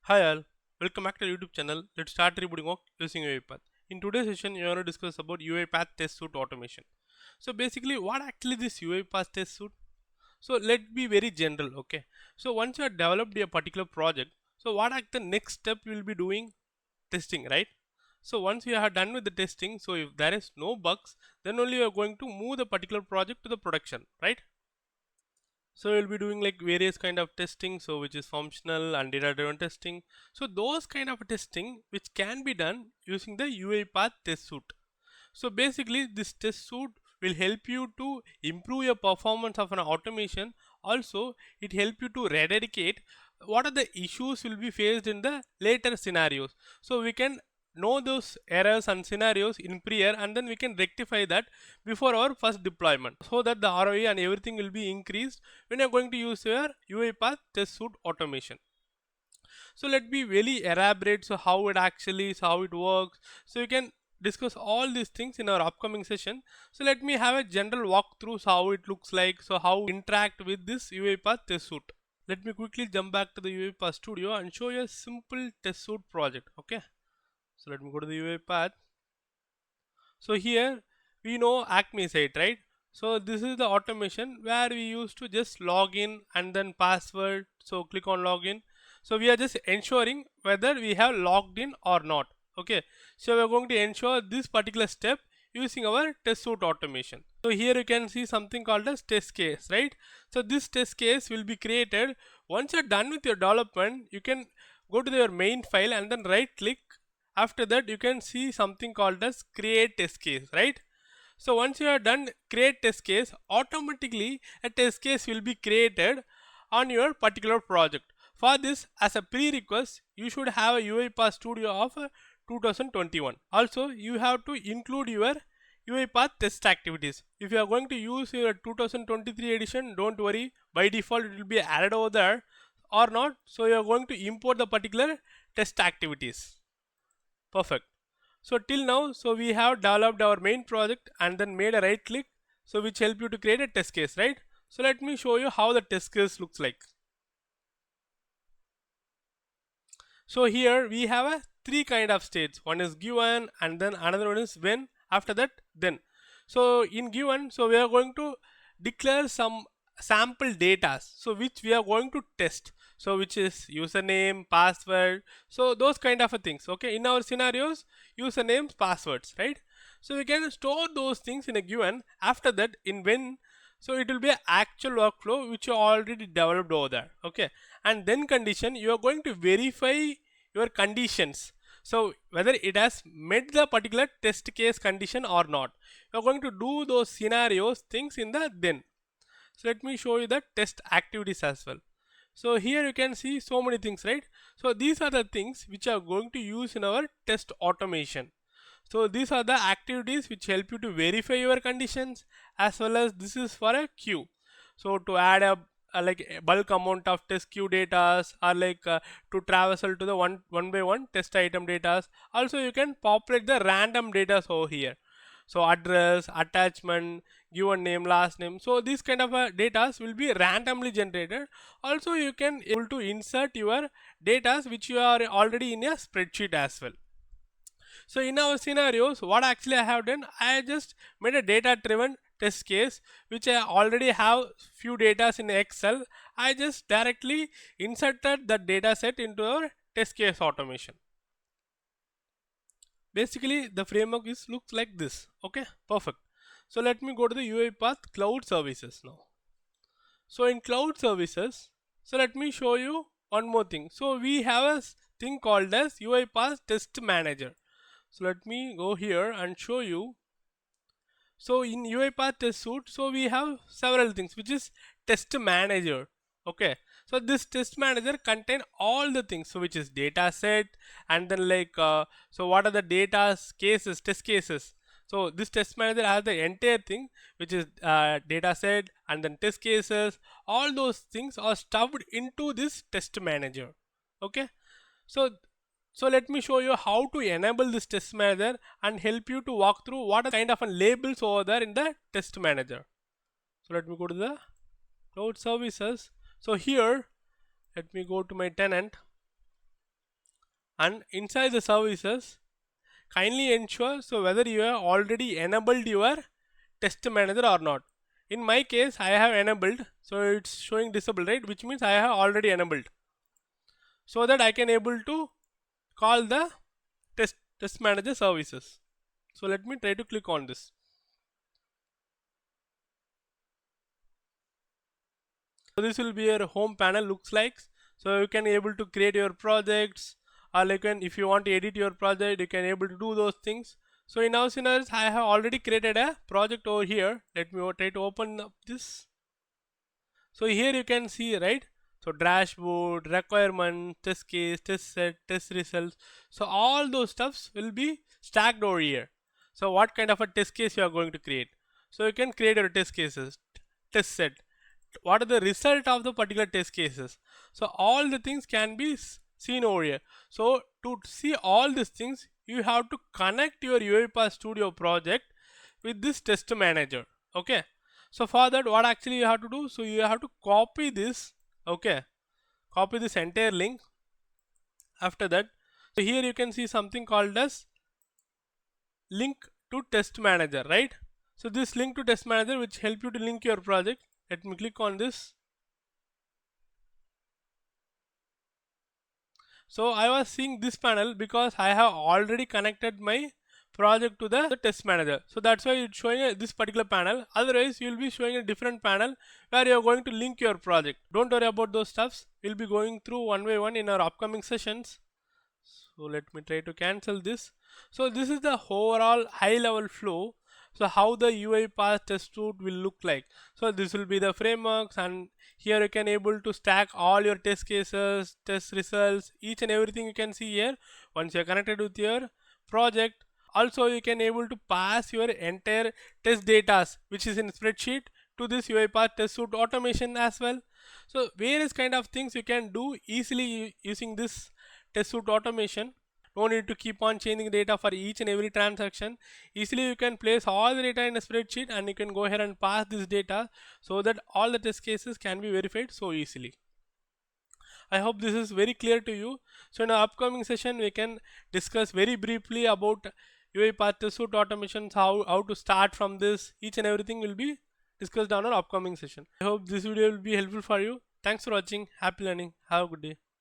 Hi all, welcome back to the YouTube channel. Let's start rebooting work using UiPath. In today's session, we are going to discuss about UiPath test suite automation. So basically, what actually this UiPath test suite? So let's be very general, okay? So once you have developed a particular project, so what are the next step we will be doing? Testing, right? So once we are done with the testing, so if there is no bugs, then only we are going to move the particular project to the production, right? So we'll be doing like various kind of testing, so which is functional and data driven testing. So those kind of testing which can be done using the UiPath test suite. So basically this test suite will help you to improve your performance of an automation. Also it help you to eradicate what are the issues will be faced in the later scenarios. So we can know those errors and scenarios in prior, and then we can rectify that before our first deployment, so that the ROI and everything will be increased when you're going to use your UiPath test suite automation. So let me really elaborate so how it actually is, how it works, so you can discuss all these things in our upcoming session. So let me have a general walkthrough so how it looks like, so how interact with this UiPath test suite. Let me quickly jump back to the UiPath studio and show you a simple test suite project. Okay, so let me go to the UiPath. So here we know Acme site, right? So this is the automation where we used to just log in and then password. So click on login. So we are just ensuring whether we have logged in or not. Okay. So we are going to ensure this particular step using our test suite automation. So here you can see something called as test case, right? So this test case will be created once you're done with your development. You can go to your main file and then right click. After that you can see something called as create test case, right? So once you are done create test case, automatically a test case will be created on your particular project. For this, as a prerequisite, you should have a UiPath Studio of 2021. Also you have to include your UiPath test activities. If you are going to use your 2023 edition, don't worry, by default it will be added over there or not. So you are going to import the particular test activities. Perfect. So till now, so we have developed our main project and then made a right click, so which help you to create a test case, right? So let me show you how the test case looks like. So here we have a three kind of states. One is given, and then another one is when, after that then. So in given, so we are going to declare some sample data, so which we are going to test, so which is username, password, so those kind of a things. Okay, in our scenarios, usernames, passwords, right? So we can store those things in a given. After that in when, so it will be an actual workflow which you already developed over there. Okay, and then condition, you are going to verify your conditions, so whether it has met the particular test case condition or not. You are going to do those scenarios things in the then. So let me show you the test activities as well. So here you can see so many things, right? So these are the things which are going to use in our test automation. So these are the activities which help you to verify your conditions, as well as this is for a queue. So to add a like a bulk amount of test queue data, or like to traversal to the one by one test item data. Also you can populate the random data over here. So address, attachment, given name, last name. So these kind of data will be randomly generated. Also you can able to insert your data which you are already in a spreadsheet as well. So in our scenarios, what actually I have done, I just made a data driven test case which I already have few data in Excel. I just directly inserted the data set into our test case automation. Basically the framework is looks like this. Okay, perfect. So let me go to the UiPath cloud services now. So in cloud services, so let me show you one more thing. So we have a thing called as UiPath test manager. So let me go here and show you. So in UiPath test suite, so we have several things which is test manager. Okay, so this test manager contain all the things, so which is data set, and then like so what are the data cases, test cases. So this test manager has the entire thing which is data set and then test cases. All those things are stuffed into this test manager. Okay, so let me show you how to enable this test manager and help you to walk through what are kind of labels over there in the test manager. So let me go to the cloud services. So here let me go to my tenant. and inside the services, kindly ensure so whether you have already enabled your test manager or not. In my case, I have enabled, so it's showing disabled, right, which means I have already enabled, so that I can able to call the test manager services. So let me try to click on this. So this will be your home panel looks like. So you can able to create your projects, or like if you want to edit your project, you can able to do those things. So in our scenarios, I have already created a project over here. Let me try to open up this. So here you can see, right, so dashboard, requirement, test case, test set, test results. So all those stuffs will be stacked over here. So what kind of a test case you are going to create? So you can create your test cases, test set, what are the result of the particular test cases. So all the things can be seen over here. So to see all these things, you have to connect your UiPath Studio project with this test manager. Okay, so for that, what actually you have to do, so you have to copy this. Okay, copy this entire link. After that, so here you can see something called as link to test manager, right? So this link to test manager which help you to link your project. Let me click on this. So I was seeing this panel because I have already connected my project to the test manager. So that's why it's showing this particular panel. Otherwise, you will be showing a different panel where you are going to link your project. Don't worry about those stuffs. We'll be going through one by one in our upcoming sessions. So let me try to cancel this. So this is the overall high level flow. So how the UiPath test suite will look like. So this will be the frameworks, and here you can able to stack all your test cases, test results, each and everything you can see here. Once you are connected with your project, also you can able to pass your entire test data which is in spreadsheet to this UiPath test suite automation as well. So various kind of things you can do easily using this test suite automation. No need to keep on changing data for each and every transaction. Easily you can place all the data in a spreadsheet, and you can go ahead and pass this data so that all the test cases can be verified so easily. I hope this is very clear to you. So in our upcoming session, we can discuss very briefly about UiPath test suite automations, how to start from this. Each and everything will be discussed on our upcoming session. I hope this video will be helpful for you. Thanks for watching. Happy learning. Have a good day.